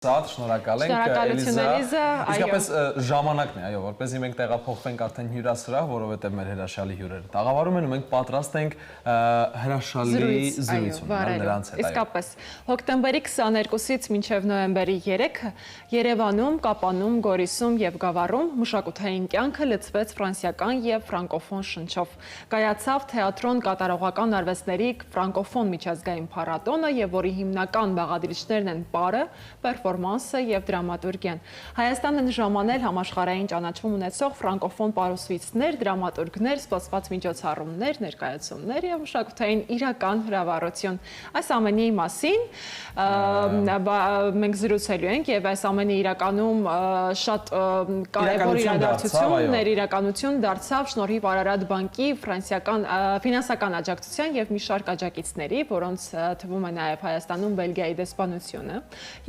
Շատ շնորհակալ ենք Էլիզա, իսկապես ժամանակն է, այո, որպեսզի մենք տեղափոխվենք արդեն հյուրասրահ, որովհետև մեր հրաշալի հյուրերը տաղավարում են ու մենք պատրաստ ենք հրաշալի զրույց ունենալ նրանց հետ։ Իսկապես, հոկտեմբերի 22-ից մինչև նոյեմբերի 3 Երևանում, Կապանում, Գորիսում եւ Գավառում մշակութային կյանքը լցվեց ֆրանսիական եւ ֆրանկոֆոն շնչով։ Կայացավ թեատրոն կատարողական արվեստների ֆրանկոֆոն միջազգային փառատոնը եւ որի հիմնական բաղադրիչներն են պարը, պերֆորմանսը եւ դրամատուրգիան։ Հայաստանն ժամանել համաշխարհային ճանաչում ունեցող ֆրանկոֆոն պարուսվիցներ, դրամատուրգներ, սպասված միջոցառումներ, ներկայացումներ եւ մշակութային իրական հրավառություն։ Այս ամենի մասին մենք զրուցելու ենք եւ այս ամենը իրականում շատ կարեւոր իրականություն դարձավ շնորհիվ Արարատ բանկի ֆինանսական աջակցության եւ մի շարք աջակիցների, որոնց թվում է նաեւ Հայաստանում Բելգիայի դեսպանությունը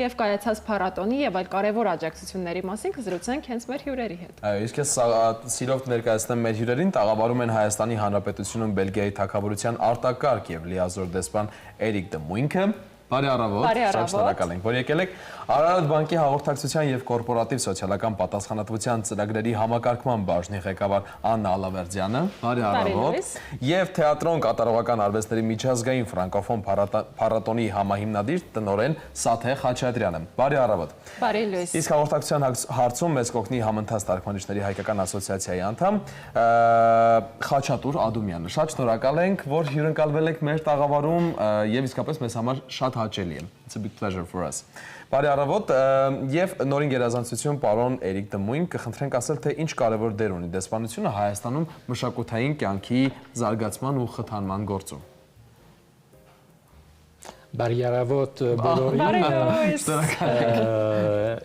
եւ կայացած փառատոնի եւ այլ կարեւոր աջակցությունների մասին կզրուցենք հենց մեր հյուրերի հետ։ Այո, իսկ ես սիրով ներկայացնեմ մեր հյուրերին, տաղավարում են Հայաստանի Հանրապետությունում Բելգիայի թագավորության արտակարգ եւ լիազոր դեսպան Էրիկ դը Մույնքը։ Բարի առավոտ, շատ շնորհակալ ենք, որ եկել եք։ Արարատ բանկի հաղորդակցության եւ կորպորատիվ սոցիալական պատասխանատվության ծրագրերի համակարգման բաժնի ղեկավար Աննա Ալավերդյանը, բարի առավոտ, եւ թեատրոն կատարողական արվեստների միջազգային ֆրանկոֆոն փառատոնի համահիմնադիր տնօրեն Սաթե Խաչատրյանը, բարի առավոտ։ Բարի լույս։ Իսկ հաղորդակցության հարցում մեզ կօգնի Համընթաց թարգմանիչների հայկական ասոցիացիայի անդամ Խաչատուր Ադումյանը։ Շատ շնորհակալ ենք, որ հյուրընկալվել եք մեր տաղավարում եւ իսկապես մեզ համար շատ հաճելի է։ It's a big pleasure for us։ Բարի առավոտ, եւ նորին գերազանցություն պարոն Էրիկ դը Մույն, կխնդրենք ասել, թե ինչ կարևոր դեր ունի դեսպանությունը Հայաստանում մշակութային կյանքի զարգացման ու խթանման գործում։ Barry Aravot,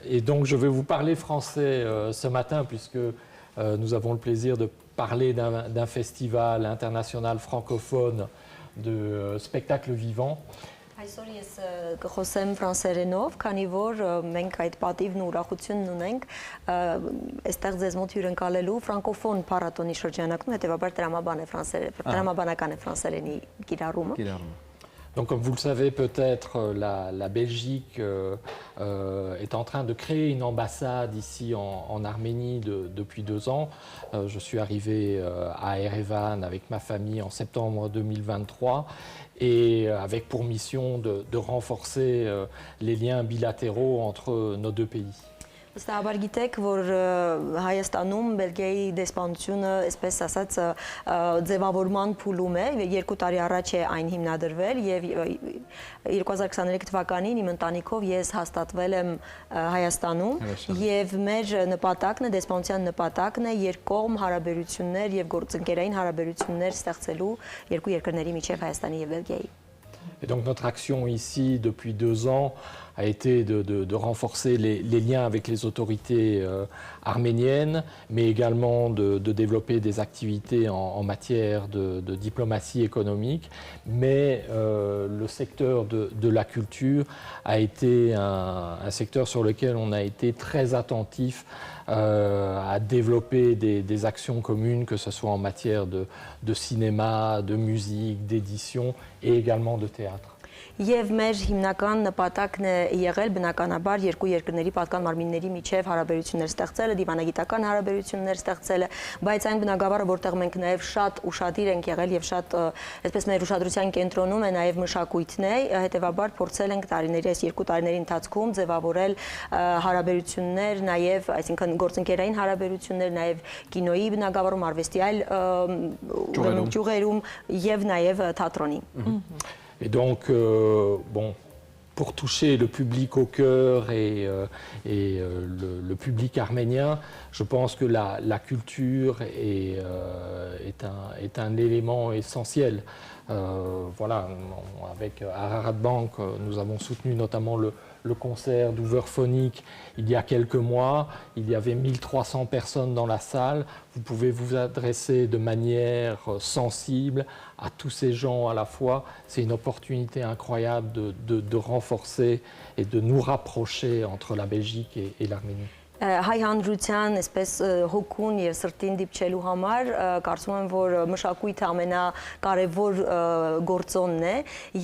et donc je vais vous parler français ce matin puisque nous avons le plaisir de parler d'un festival international francophone de spectacles vivants. Այսօր ես կխոսեմ ֆրանսերենով, քանի որ մենք այդ պատիվն ու ուրախությունն ունենք այստեղ ձեզ մոտ հյուրընկալելու ֆրանկոֆոն փառատոնի շրջանակում, հետևաբար տրամաբանական է ֆրանսերենի կիրառումը։ Donc, comme vous le savez, peut-être la Belgique est en train de créer une ambassade ici en Arménie depuis 2 ans. Je suis arrivé à Erevan avec ma famille en septembre 2023 et avec pour mission de renforcer les liens bilatéraux entre nos 2 pays. Վստահաբար գիտեք, որ Հայաստանում Բելգիայի դեսպանությունը, այսպես ասած, ձևավորման փուլում է, 2 տարի առաջ է այն հիմնադրվել եւ 2023 թվականին իմ ընտանիքով ես հաստատվել եմ Հայաստանում եւ մեր նպատակն է, դեսպանության նպատակն է երկկողմ հարաբերություններ եւ գործընկերային հարաբերություններ ստեղծելու 2 երկրների միջև Հայաստանի եւ Բելգիայի։ Et donc notre action ici depuis 2 ans a été de renforcer les liens avec les autorités arméniennes, mais également de développer des activités en matière de diplomatie économique. Mais le secteur de la culture a été un secteur sur lequel on a été très attentif à développer des actions communes, que ce soit en matière de cinéma, de musique, d'édition et également de théâtre. Եվ մեր հիմնական նպատակն է եղել բնականաբար 2 երկրների պատկան մարմինների միջև հարաբերություններ ստեղծելը, դիվանագիտական հարաբերություններ ստեղծելը, բայց այն բնագավառը, որտեղ մենք նաև շատ ուշադիր ենք եղել եւ շատ այսպես մեր ուշադրության կենտրոնում է նաև մշակույթն է, հետեւաբար փորձել ենք տարիների այս 2 տարիների ընթացքում ձևավորել հարաբերություններ, նաև այսինքն գործընկերային հարաբերություններ, նաև կինոյի բնագավառում, արվեստի այլ ճյուղերում եւ նաև թատրոնի։ Et donc, bon, pour toucher le public au cœur et le public arménien, je pense que la culture est un élément essentiel. Voilà, avec Ararat Bank, nous avons soutenu notamment le concert d'Ouverphonique il y a quelques mois. Il y avait 1300 personnes dans la salle. Vous pouvez vous adresser de manière sensible à tous ces gens à la fois. C'est une opportunité incroyable de renforcer et de nous rapprocher entre la Belgique et l'Arménie. Հայ հանրության այսպես հոգուն եւ սրտին դիպչելու համար կարծում եմ, որ մշակույթը ամենակարևոր գործոնն է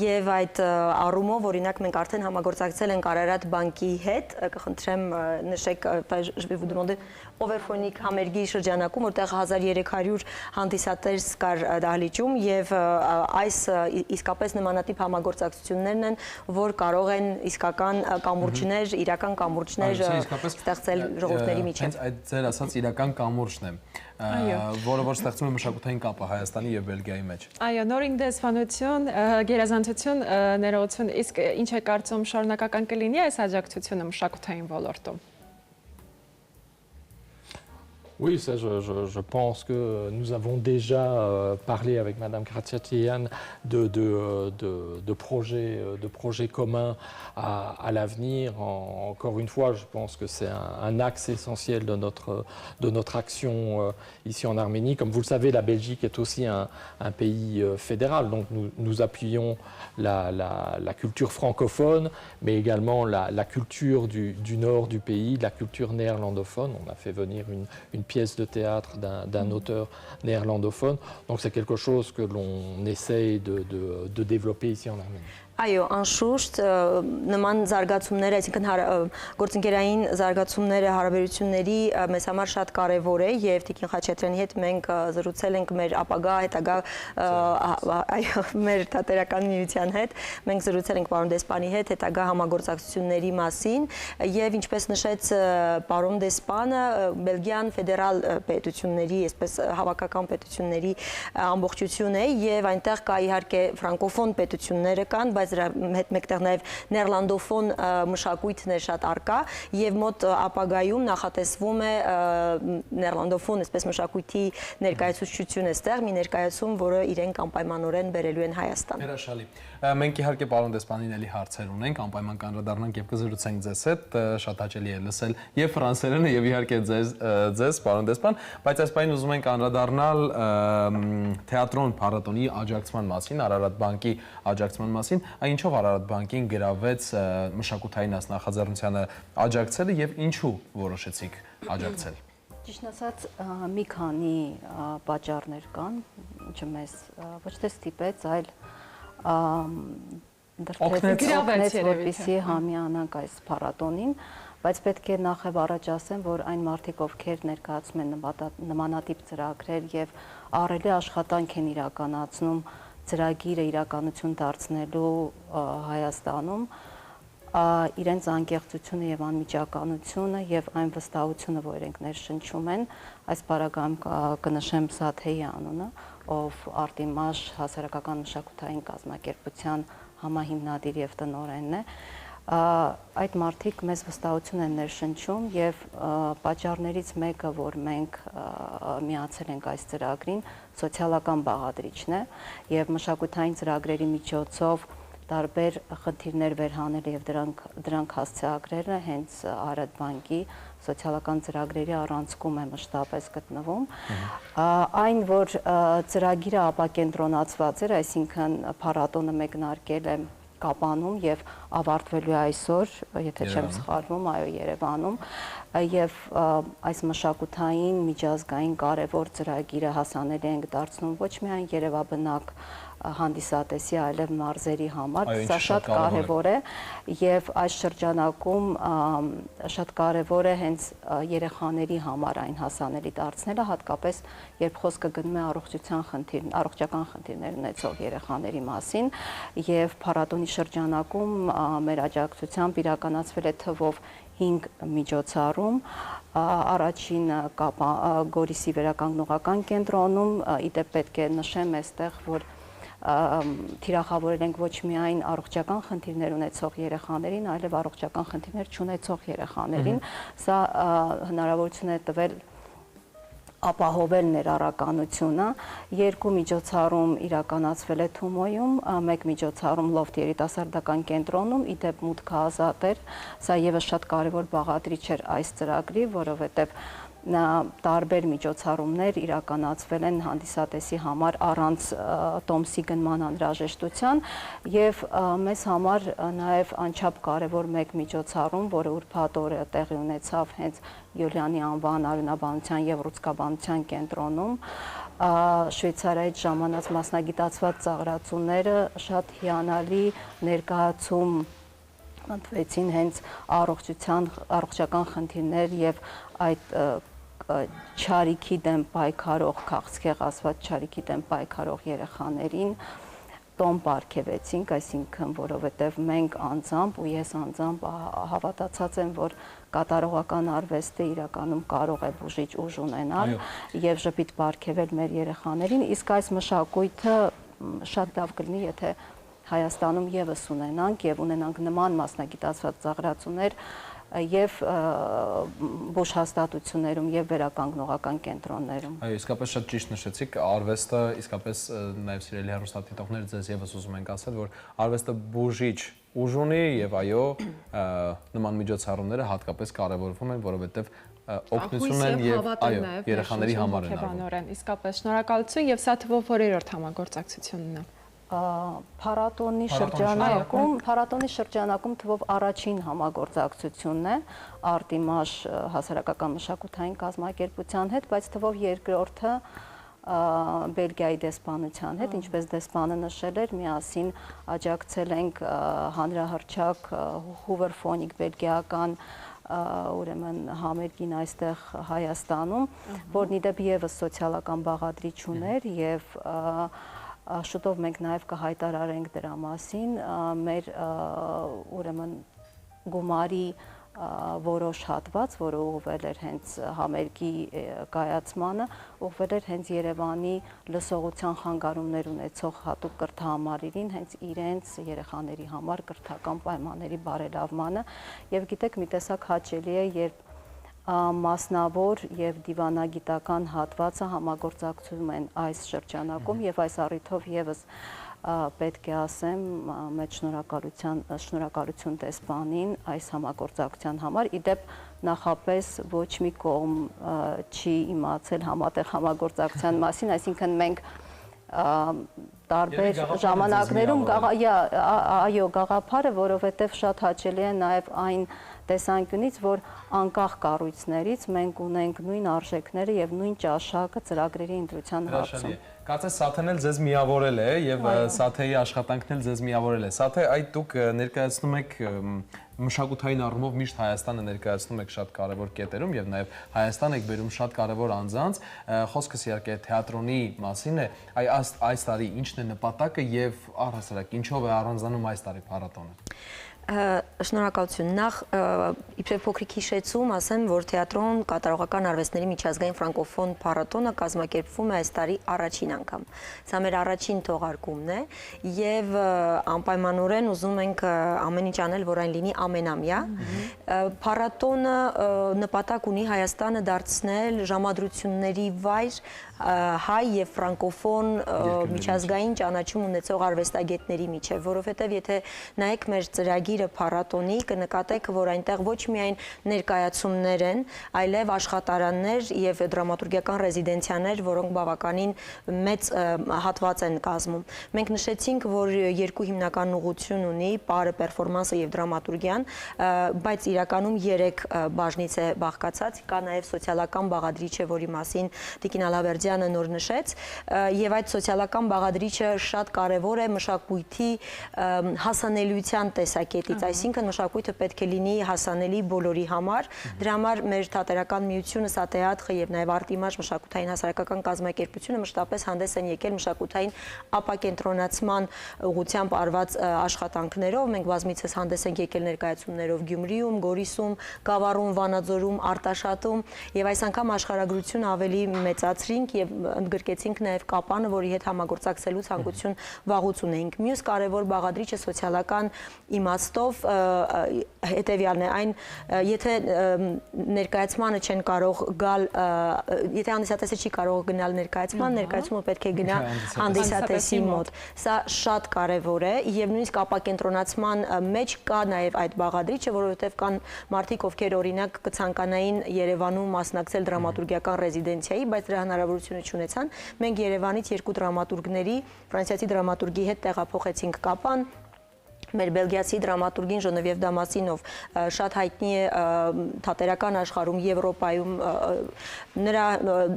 եւ այդ առումով օրինակ մենք արդեն համագործակցել ենք Արարատ բանկի հետ, կխնդրեմ նշեք je vais vous demander Overphonic համերգի շրջանակում, որտեղ 1300 հանդիսատես կար դահլիճում եւ այս իսկապես նմանատիպ համագործակցություններն են, որ կարող են իսկական կամուրջներ, իրական կամուրջներ ստեղծել ժողովուրդների միջև։ Հենց այդ ձեր ասած իրական կամուրջն է, որը որ ստեղծում է մշակութային կապը Հայաստանի եւ Բելգիայի մեջ։ Այո, նորին դեսպանություն, գերազանցություն, ներողություն, իսկ ինչ է կարծում շարունակական կլինի այս աջակցությունը մշակութային ոլորտում։ Oui, ça, je pense que nous avons déjà parlé avec Madame Graziatian de projets communs à l'avenir. Encore une fois, je pense que c'est un axe essentiel de notre action ici en Arménie. Comme vous le savez, la Belgique est aussi un pays fédéral, donc nous appuyons la culture francophone, mais également la culture du nord du pays, la culture néerlandophone. On a fait venir une pièce de théâtre d'un auteur néerlandophone. Donc c'est quelque chose que l'on essaye de développer ici en Arménie. Այո, անշուշտ նման զարգացումները, այսինքն գործընկերային զարգացումները հարաբերությունների մեզ համար շատ կարևոր է եւ Տիկին Խաչատրյանի հետ մենք զրուցել ենք մեր ապագա հետագա մեր թատերական միության հետ, մենք զրուցել ենք պարոն դեսպանի հետ հետագա համագործակցությունների մասին եւ ինչպես նշեց պարոն դեսպանը, Բելգիան ֆեդերալ պետությունների, այսպես հավաքական պետությունների ամբողջություն է եւ այնտեղ կա իհարկե ֆրանկոֆոն պետությունները կան, բայց հետ մեկտեղ նաև նեերլանդոֆոն մշակույթն է շատ արկա եւ մոտ ապագայում նախատեսվում է նեերլանդոֆոն այսպես մշակույթի ներկայացուցչություն էստեղ մի ներկայացում, որը իրենք անպայմանորեն բերելու են Հայաստան։ Հրաշալի։ Մենք իհարկե պարոն դեսպանին էլի հարցեր ունենք, անպայման կանդրադառնանք եւ կզրուցենք ձեզ հետ, շատ հաճելի է լսել եւ ֆրանսերենը եւ իհարկե ձեզ պարոն դեսպան, բայց այս պահին ուզում ենք անդրադառնալ թեատրոն փառատոնի աջակցման մասին, Արարատ բանկի աջակցման մասին, ինչով Արարատ բանկին գրավեց մշակութային նախաձեռնությանը աջակցելը եւ ինչու որոշեցիք աջակցել։ Ճիշտ ասած, մի քանի պատճառներ կան, ինչը մեզ ոչ թե ստիպեց, այլ օգնեց որպեսզի համիանանք այս փառատոնին, բայց պետք է նախ եւ առաջ ասեմ, որ այն մարդիկ, ովքեր ներկայացում են նմանատիպ ծրագրեր եւ ահռելի աշխատանք են իրականացնում ծրագիրը իրականություն դարձնելու Հայաստանում, իրենց անկեղծությունը եւ անմիջականությունը եւ այն վստահությունը, որ իրենք ներշնչում են, այս բaragam կնշեմ Սաթեի անունը, ով Արտիմաշ հասարակական մշակութային կազմակերպության համահիմնադիր եւ տնօրենն է, այդ մարդիկ մեզ վստահություն են ներշնչում եւ պատճառներից մեկը, որ մենք միացել ենք այս ծրագրին, սոցիալական բաղադրիչն է եւ մշակութային ծրագրերի միջոցով տարբեր խնդիրներ վերհանել եւ դրանք հասցեագրելը հենց Արարատ բանկի սոցիալական ծրագրերի առանցքում է մշտապես գտնվում։ Այն, որ ծրագիրը ապակենտրոնացված էր, այսինքն փառատոնը մեկնարկել է Կապանում եւ ավարտվելու է այսօր, եթե չեմ սխալվում, այո, Երևանում, եւ այս մշակութային միջազգային կարևոր ծրագիրը հասանելի ենք դարձնում ոչ միայն երևաբնակ հանդիսատեսի, այլև մարզերի համար, սա շատ կարևոր է եւ այս շրջանակում շատ կարևոր է հենց երեխաների համար այն հասանելի դարձնելը, հատկապես երբ խոսքը գնում է առողջական խնդիրներ ունեցող երեխաների մասին եւ փառատոնի շրջանակում մեր աջակցությամբ իրականացվել է թվով 5 միջոցառում, առաջին Գորիսի վերականգնողական կենտրոնում, իդեպ պետք է նշեմ այստեղ, որ թիրախավորել ենք ոչ միայն առողջական խնդիրներ ունեցող երեխաներին, այլև առողջական խնդիրներ չունեցող երեխաներին, սա հնարավորություն է տվել ապահովել ներառականությունը, 2 միջոցառում իրականացվել է Թումոյում, 1 միջոցառում Լոֆթ երիտասարդական կենտրոնում, իդեպ մուտքը ազատ էր, սա եւս շատ կարևոր բաղադրիչ էր այս ծրագրի, որովհետեւ տարբեր միջոցառումներ իրականացվել են հանդիսատեսի համար առանց տոմսի գնման անհրաժեշտության եւ մեզ համար նաեւ անչափ կարեւոր մեկ միջոցառում, որը ուրբաթ օրը տեղի ունեցավ հենց Յուլիանի անվան արյունաբանության եւ ռուսկաբանության կենտրոնում, Շվեյցարիայից ժամանած մասնագիտացված ծաղրացուները շատ հիանալի ներկայացում ընդվեցին հենց առողջական խնդիրներ եւ այդ չարիքի դեմ պայքարող, քաղցկեղ ասված չարիքի դեմ պայքարող երեխաներին տոն պարգևեցինք, այսինքն որովհետև մենք անձամբ ու ես անձամբ հավատացած եմ, որ կատարողական արվեստը իրականում կարող է բուժիչ ուժ ունենալ եւ ժպիտ պարգևել մեր երեխաներին, իսկ այս մշակույթը շատ լավ կլինի, եթե Հայաստանում եւս ունենանք եւ ունենանք նման մասնագիտացված ծաղրացուներ եւ բուժհաստատություններում եւ վերականգնողական կենտրոններում։ Այո, իսկապես շատ ճիշտ նշեցիք, արվեստը իսկապես նաեւ սիրելի հեռուստադիտողներ ձեզ եւս ուզում ենք ասել, որ արվեստը բուժիչ ուժ ունի եւ այո, նման միջոցառումները հատկապես կարեւորվում են, որովհետեւ օգնություն են եւ այո, երեխաների համար են արվում։ Իսկապես շնորհակալություն եւ սա թվով որերորդ համագործակցությունն է։ Փառատոնի շրջանակում թվով առաջին համագործակցությունն է Արտիմաշ հասարակական մշակութային կազմակերպության հետ, բայց թվով երկրորդը Բելգիայի դեսպանության հետ, ինչպես դեսպանը նշել էր, միասին աջակցել ենք հանրահռչակ Hoover Phonic բելգիական ուրեմն համերգին այստեղ Հայաստանում, որն իդեպ եւս սոցիալական բաղադրիչ ուներ եւ շուտով մենք նաև կհայտարարենք դրա մասին, մեր ուրեմն գումարի որոշ հատված, որը ուղղվել էր հենց համերգի կայացմանը, ուղղվել էր հենց Երևանի լսողության խանգարումներ ունեցող հատուկ կրթահամարերին, հենց իրենց երեխաների համար կրթական պայմանների բարելավմանը, եւ գիտեք, մի տեսակ հաճելի է, երբ մասնավոր եւ դիվանագիտական հատվածը համագործակցում են այս շրջանակում եւ այս առիթով եւս պետք է ասեմ մեծ շնորհակալություն դեսպանին այս համագործակցության համար։ Իդեպ նախապես ոչ մի կողմ չի իմացել համատեղ համագործակցության մասին, այսինքն մենք տարբեր ժամանակներում այո գաղափարը, որովհետեւ շատ հաճելի է նաեւ այն տեսանկյունից, որ անկախ կառույցներից մենք ունենք նույն արժեքները եւ նույն ճաշակը ծրագրերի ընտրության հարցում։ Կարծես Սաթեն էլ ձեզ միավորել է եւ Սաթեի աշխատանքն էլ ձեզ միավորել է։ Սաթե, այդ դուք ներկայացնում եք մշակութային առումով միշտ Հայաստանը ներկայացնում եք շատ կարևոր կետերում եւ նաեւ Հայաստան եք բերում շատ կարևոր անձանց։ Խոսքս իհարկե թեատրոնի մասին է։ Այս տարի ինչն է նպատակը եւ առհասարակ ինչով է առանձնանում այս տարի փառատոնը։ Շնորհակալություն։ Նախ իբրև փոքրիկ հիշեցում ասեմ, որ թեատրոն կատարողական արվեստների միջազգային ֆրանկոֆոն փառատոնը կազմակերպվում է այս տարի առաջին անգամ։ Սա մեր առաջին թողարկումն է եւ անպայմանորեն ուզում ենք ամեն ինչ անել, որ այն լինի ամենամյա։ Փառատոնը նպատակ ունի Հայաստանը դարձնել ժամադրությունների վայր հայ եւ ֆրանկոֆոն միջազգային ճանաչում ունեցող արվեստագետների միջև, որովհետեւ եթե նայեք մեր ծրագիրը փառատոնի, կնկատեք, որ այնտեղ ոչ միայն ներկայացումներ են, այլև աշխատարաններ եւ դրամատուրգիական ռեզիդենցիաներ, որոնք բավականին մեծ հատված են կազմում։ Մենք նշեցինք, որ երկու հիմնական ուղղություն ունի՝ պարը, պերֆորմանսը եւ դրամատուրգիան, բայց իրականում 3 բաժնից է բաղկացած, կա նաեւ սոցիալական բաղադրիչը, որի մասին Տիկին Ալավերդյանը նոր նշեց, եւ այդ սոցիալական բաղադրիչը շատ կարեւոր է մշակույթի հասանելիության տեսակետից, այսինքն մշակույթը պետք է լինի հասանելի բոլորի համար։ Դրա համար մեր թատերական միությունը, Սատեատրը եւ նաեւ Արտիմաշ մշակութային հասարակական կազմակերպությունը մշտապես հանդես են եկել մշակութային ապակենտրոնացման ուղղությամբ արված աշխատանքներով։ Մենք բազմիցս հանդես ենք եկել ներկայացումներով Գյումրիում, Գորիսում, Գավառում, Վանաձորում, Արտաշատում եւ այս անգամ աշխարհագրությունը ավելի մեծացրինք եւ ընդգրկեցինք նաեւ Կապանը, որի հետ համագործակցելու ցանկություն վաղուց ունեինք։ Մյուս կարևոր բաղադրիչը սոցիալական իմաստով հետեւյալն է, այն եթե ներկայացմանը չեն կարող գալ, եթե հանդիսատեսը չի կարող գնալ ներկայացումը պետք է գնա հանդիսատեսի մոտ։ Սա շատ կարևոր է եւ նույնիսկ ապակենտրոնացման մեջ կա նաեւ այդ բաղադրիչը, որովհետեւ կան մարդիկ, ովքեր օրինակ կցանկանային Երևանում մասնակցել դրամատուրգիական ռեզիդենցիայի, բայց դրա հնարավորությունը չունեցան։ Մենք Երևանից 2 դրամատուրգների, ֆրանսիացի դրամատուրգի հետ տեղափոխեցինք Կապան։ Մեր բելգիացի դրամատուրգին Ժնևիև Դամասինով շատ հայտնի է թատերական աշխարհում, Եվրոպայում, նրա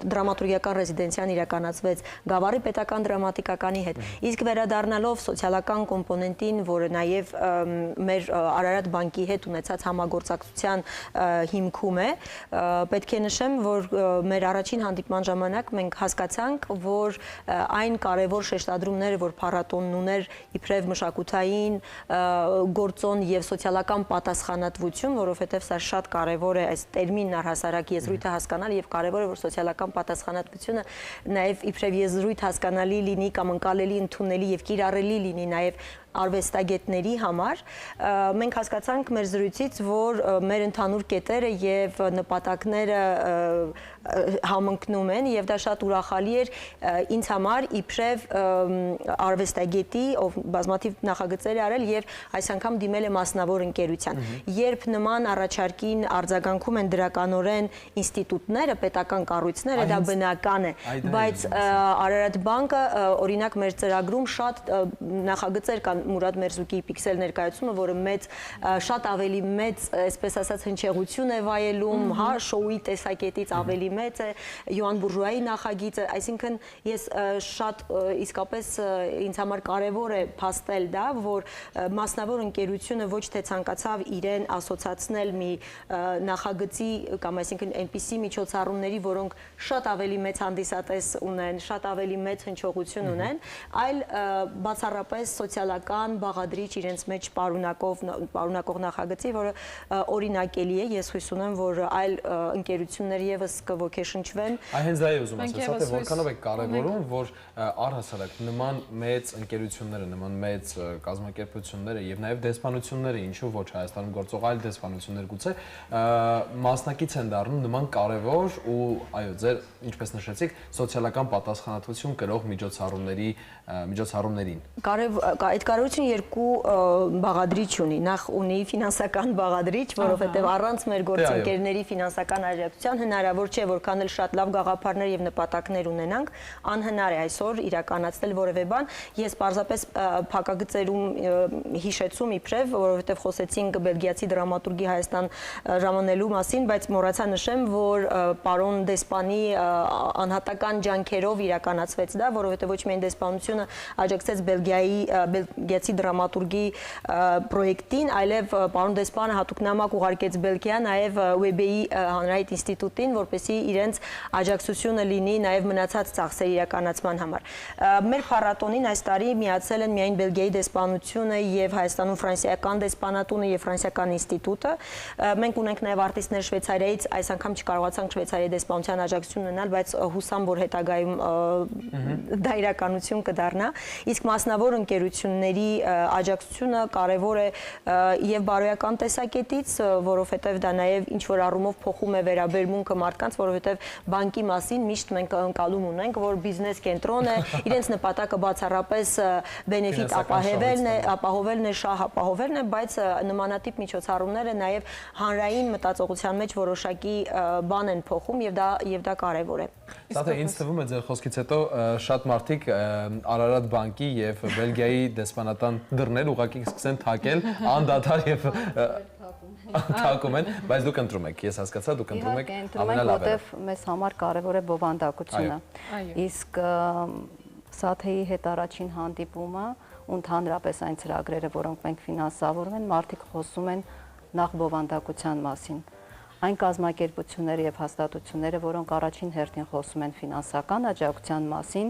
դրամատուրգիական ռեզիդենցիան իրականացվեց Գավառի պետական դրամատիկականի հետ։ Իսկ վերադառնալով սոցիալական կոմպոնենտին, որը նաև մեր Արարատ բանկի հետ ունեցած համագործակցության հիմքում է, պետք է նշեմ, որ մեր առաջին հանդիպման ժամանակ մենք հասկացանք, որ այն կարևոր շեշտադրումները, որ փառատոնն ուներ իբրև մշակութային գործոն եւ սոցիալական պատասխանատվություն, որովհետեւ սա շատ կարեւոր է այս տերմինն առհասարակ եզրույթը հասկանալ եւ կարեւոր է որ սոցիալական պատասխանատվությունը նաեւ իբրև եզրույթ հասկանալի լինի կամ ընկալելի, ընդունելի եւ կիրառելի լինի նաեւ արվեստագետների համար, մենք հասկացանք մեր զրույցից, որ մեր ընդհանուր կետերը եւ նպատակները համընկնում են եւ դա շատ ուրախալի էր ինձ համար իբրև արվեստագետի, ով բազմաթիվ նախագծեր արել եւ այս անգամ դիմել է մասնավոր ընկերության։ Երբ նման առաջարկին արձագանքում են դրականորեն ինստիտուտները, պետական կառույցները, դա բնական է, բայց Արարատ բանկը օրինակ մեր ծրագրում շատ նախագծեր կան Մուրադ Մերզուկի պիքսել ներկայացումը, որը շատ ավելի մեծ, այսպես ասած, հնչեղություն է վայելում, հա, շոուի տեսակետից ավելի մեծ է, Յոան Բուրժուայի նախագիծը, այսինքն ես շատ իսկապես ինձ համար կարևոր է փաստել դա, որ մասնավոր ընկերությունը ոչ թե ցանկացավ իրեն ասոցացնել մի նախագծի կամ այսինքն այնպիսի միջոցառումների, որոնք շատ ավելի մեծ հանդիսատես ունեն, շատ ավելի մեծ հնչողություն ունեն, այլ բացառապես սոցիալական բաղադրիչ իրենց մեջ պարունակող նախագծի, որը օրինակելի է, ես հույս ունեմ, որ այլ ընկերություններ եւս կոգեշնչվեն։ Հենց դա է ուզում ասել, թե որքանով է կարևորում, որ առհասարակ նման մեծ ընկերությունները, նման մեծ կազմակերպությունները եւ նաեւ դեսպանությունները, ինչու ոչ Հայաստանում գործող այլ դեսպանություններ գուցե մասնակից են դառնում նման կարևոր ու այո, ձեր ինչպես նշեցիք, սոցիալական պատասխանատվություն կրող միջոցառումներին։ Այդ կարողությունը երկու բաղադրիչ ունի, նախ ունի ֆինանսական բաղադրիչ, որովհետև առանց մեր գործընկերների ֆինանսական աջակցության հնարավոր չէ որքան էլ շատ լավ գաղափարներ եւ նպատակներ ունենանք, անհնար է այսօր իրականացնել որևէ բան։ Ես պարզապես փակագծերում հիշեցում իբրև, որովհետև խոսեցինք բելգիացի դրամատուրգի Հայաստան ժամանելու մասին, բայց մոռացա նշեմ, որ պարոն դեսպանի անհատական ջանքերով իրականացվեց դա, որովհետև ոչ միայն դեսպանությունը աջակցեց բելգիացի դրամատուրգի պրոյեկտին, այլև պարոն դեսպանը հատուկ նամակ ուղարկեց Բելգիա, նաև Ուեբեի հանրային ինստիտուտին, որպեսզի իրենց աջակցությունը լինի նաև մնացած ծախսերի իրականացման համար։ Մեր փառատոնին այս տարի միացել են միայն Բելգիայի դեսպանությունը եւ Հայաստանում ֆրանսիական դեսպանատունը եւ ֆրանսիական ինստիտուտը։ Մենք ունենք նաև արտիստներ Շվեյցարիայից, այս անգամ չկարողացանք Շվեյցարիայի դեսպանության աջակցություն ունենալ, բայց հուսամ, որ հետագայում դա իրականություն կդառնա։ Իսկ մասնավոր ընկերությունների աջակցությունը կարևոր է եւ բարոյական տեսակետից, որովհետեւ դա նաեւ ինչ որ առումով փոխում է վերաբերմունքը մարդկանց, որովհետեւ բանկի մասին միշտ մենք ընկալում ունենք, որ բիզնես կենտրոն է, իրենց նպատակը բացառապես բենեֆիտ ապահովելն է, շահ ապահովելն է, բայց նմանատիպ միջոցառումները նաեւ հանրային մտածողության մեջ որոշակի բան են փոխում եւ դա կարևոր է։ Սա թե ինձ թվում է ձեր խոսքից հետո շատ մարդիկ Արարատ բանկի եւ Բելգիայի դեսպանատան դռներ ուղղակի սկսեն թակել անդադար եւ թակում են, բայց դուք ընտրում եք, ես հասկացա, դուք ընտրում եք ամենալավը։ Որտեվ մեզ համար կարևոր է բովանդակությունը։ Իսկ Սաթեի հետ առաջին հանդիպումը ու ընդհանրապես այն ծրագրերը, որոնք մենք ֆինանսավորում են, մարդիկ խոսում են նախ բովանդակության մասին։ Այն կազմակերպությունները եւ հաստատությունները, որոնք առաջին հերթին խոսում են ֆինանսական աջակցության մասին,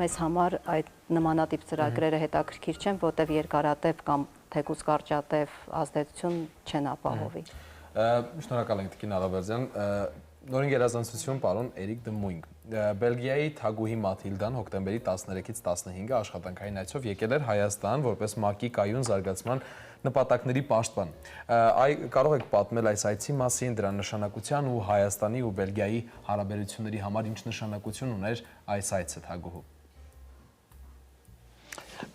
մեզ համար այդ նմանատիպ ծրագրերը հետաքրքիր չեն, որտեղ երկարատև կամ թեկուզ կարճատև ազդեցություն չեն ապահովի։ Շնորհակալ ենք Տիկին Ալավերդյան։ Նորին գերազանցություն պարոն Էրիկ դը Մույնք։ Բելգիայի Թագուհի Մաթիլդան հոկտեմբերի 13-ից 15-ը աշխատանքային այցով եկել էր Հայաստան որպես ՄԱԿ-ի կայուն զարգացման նպատակների պաշտպան։ Կարող եք պատմել այս այցի մասին, դրա նշանակության ու Հայաստանի ու Բելգիայի հարաբերությունների համար ինչ նշանակություն ուներ այս այցը Թագուհու։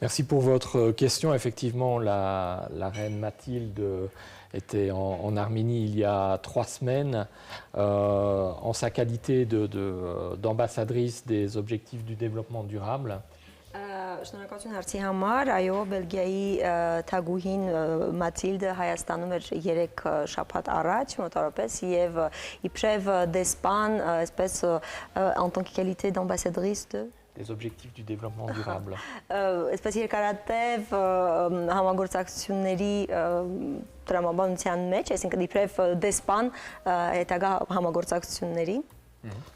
Merci pour votre question. Effectivement, la reine Mathilde était en Arménie il y a 3 semaines en sa qualité d'ambassadrice des objectifs du développement durable. Շնորհակալություն հարցի համար, այո, Բելգիայի Թագուհին Մաթիլդը Հայաստանում էր 3 շաբաթ առաջ մոտավորապես եւ իբրև դեսպան, այսպես en tant que qualité d'ambassadrice des objectifs du développement durable. Այսպես երկարատև համագործակցությունների տրամաբանության մեջ, այսինքն իբրև դեսպան հետագա համագործակցությունների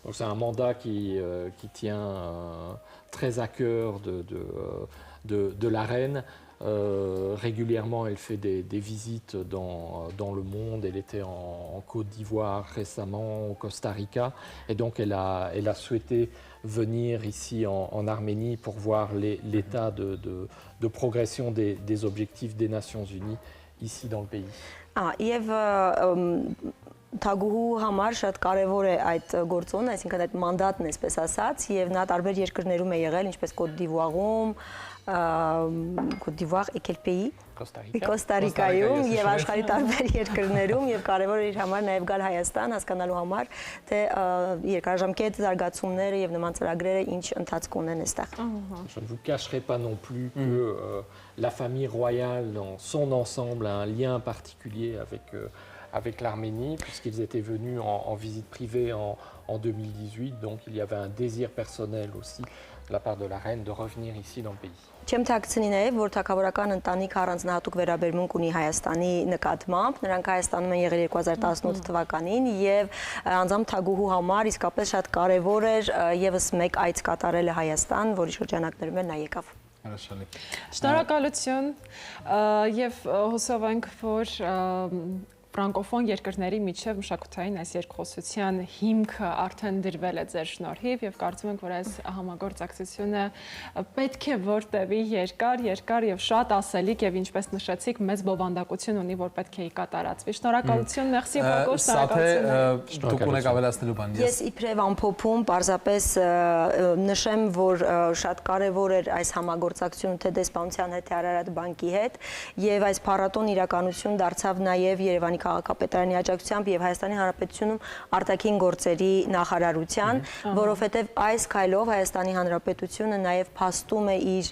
Donc c'est un mandat qui tient très à cœur de la reine. Régulièrement, elle fait des visites dans le monde. Elle était en Côte d'Ivoire récemment, au Costa Rica. Et donc, elle a souhaité venir ici en Arménie pour voir l'état de progression des objectifs des Nations Unies ici dans le pays. Թագուհու համար շատ կարևոր է այդ գործոնը, այսինքն այդ մանդատն այսպես ասած, եւ նա տարբեր երկրներում է եղել, ինչպես Côte d'Ivoire-ում, Côte d'Ivoire et quel pays? Costa Rica-ում եւ աշխարհի տարբեր երկրներում եւ կարևոր է իր համար նաեւ գալ Հայաստան հասկանալու համար, թե երկարաժամկետ զարգացումները եւ նման ծրագրերը ինչ ընթացք ունեն այստեղ։ Je ne vous cacherai pas non plus que la famille royale dans son ensemble a un lien particulier avec l'Arménie, puisqu'ils étaient venus en visite privée en 2018, donc il y avait un désir personnel aussi de la part de la reine de revenir ici dans le pays. Չեմ թաքցնի նաև, որ թագավորական ընտանիք առանձնահատուկ վերաբերմունք ունի Հայաստանի նկատմամբ, նրանք Հայաստանում են եղել 2018 թվականին եւ անձամբ Թագուհու համար իսկապես շատ կարեւոր էր եւս մեկ այց կատարելը Հայաստան, որի շրջանակներում նա եկավ։ Շնորհակալություն եւ հուսով ենք, որ ֆրանկոֆոն երկրների միջև մշակութային այս երկխոսության հիմքը արդեն դրվել է ձեր շնորհիվ եւ կարծում ենք, որ այս համագործակցությունը պետք է որ տևի երկար եւ շատ ասելիք եւ ինչպես նշեցիք, մեծ բովանդակություն ունի, որ պետք է կատարածվի։ Շնորհակալություն, merci beaucoup, շնորհակալություն։ Դուք ունեք ավելացնելու բան։ Ես իբրև ամփոփում պարզապես նշեմ, որ շատ կարեւոր էր այս համագործակցությունը թե դեսպանության հետ, թե Արարատ բանկի հետ եւ այս փառատոն իրականություն դարձավ նաեւ Երևանի քաղաքապետարանի աջակցությամբ եւ Հայաստանի Հանրապետությունում արտաքին գործերի նախարարության, որովհետեւ այս քայլով Հայաստանի Հանրապետությունը նաեւ փաստում է իր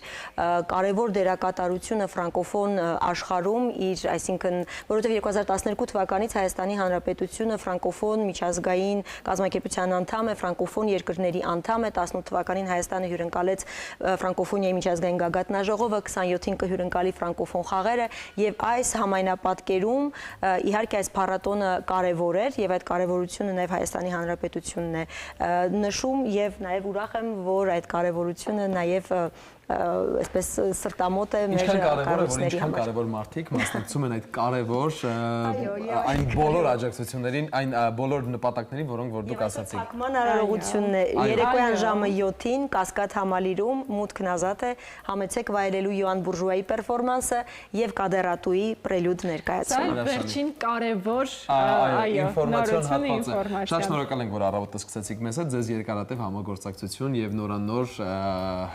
կարևոր դերակատարությունը ֆրանկոֆոն աշխարհում, իր, այսինքն, որովհետեւ 2012 թվականից Հայաստանի Հանրապետությունը ֆրանկոֆոն միջազգային կազմակերպության անդամ է, ֆրանկոֆոն երկրների անդամ է, 18 թվականին Հայաստանը հյուրընկալեց ֆրանկոֆոնիայի միջազգային գագաթնաժողովը, 27-ին կհյուրընկալի ֆրանկոֆոն խաղերը եւ այս համայնապատկերում իհարկե այս փառատոնը կարևոր էր եւ այդ կարևորությունը նաեւ Հայաստանի Հանրապետությունն է նշում եւ նաեւ ուրախ եմ, որ այդ կարևորությունը նաեւ այսպես սրտամոտ է մեր կառույցների համար։ Կարևոր մարդիկ մասնակցում են այդ կարևոր այն բոլոր աջակցություններին, այն բոլոր նպատակներին, որոնք որ դուք ասացիք։ Փակման արարողությունն է երեկոյան ժամը 7-ին Կասկադ համալիրում մուտքն ազատ է, համեցեք վայելելու Յոան Բուրժուայի պերֆորմանսը եւ Կադերատուի պրելյուդ ներկայացումը։ Սա վերջին կարևոր ինֆորմացիոն հատվածը։ Շատ շնորհակալ ենք, որ առավոտը սկսեցիք մեզ հետ, ձեզ երկարատև համագործակցություն եւ նորանոր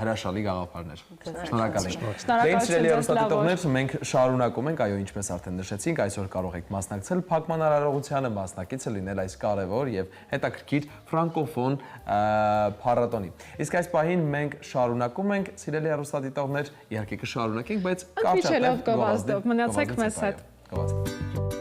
հրաշալի գաղափար։ Շնորհակալ ենք։ Շնորհակալություն դեպի մենք շարունակում ենք, այո, ինչպես արդեն նշեցինք, այսօր կարող եք մասնակցել փակման արարողությանը, մասնակիցը լինել այս կարևոր եւ հետաքրքիր ֆրանկոֆոն փառատոնի։ Իսկ այս պահին մենք շարունակում ենք, սիրելի հեռուստադիտողներ, իհարկե կշարունակենք, բայց կարճատև գովազդով մնացեք մեզ հետ։ Գովազդ։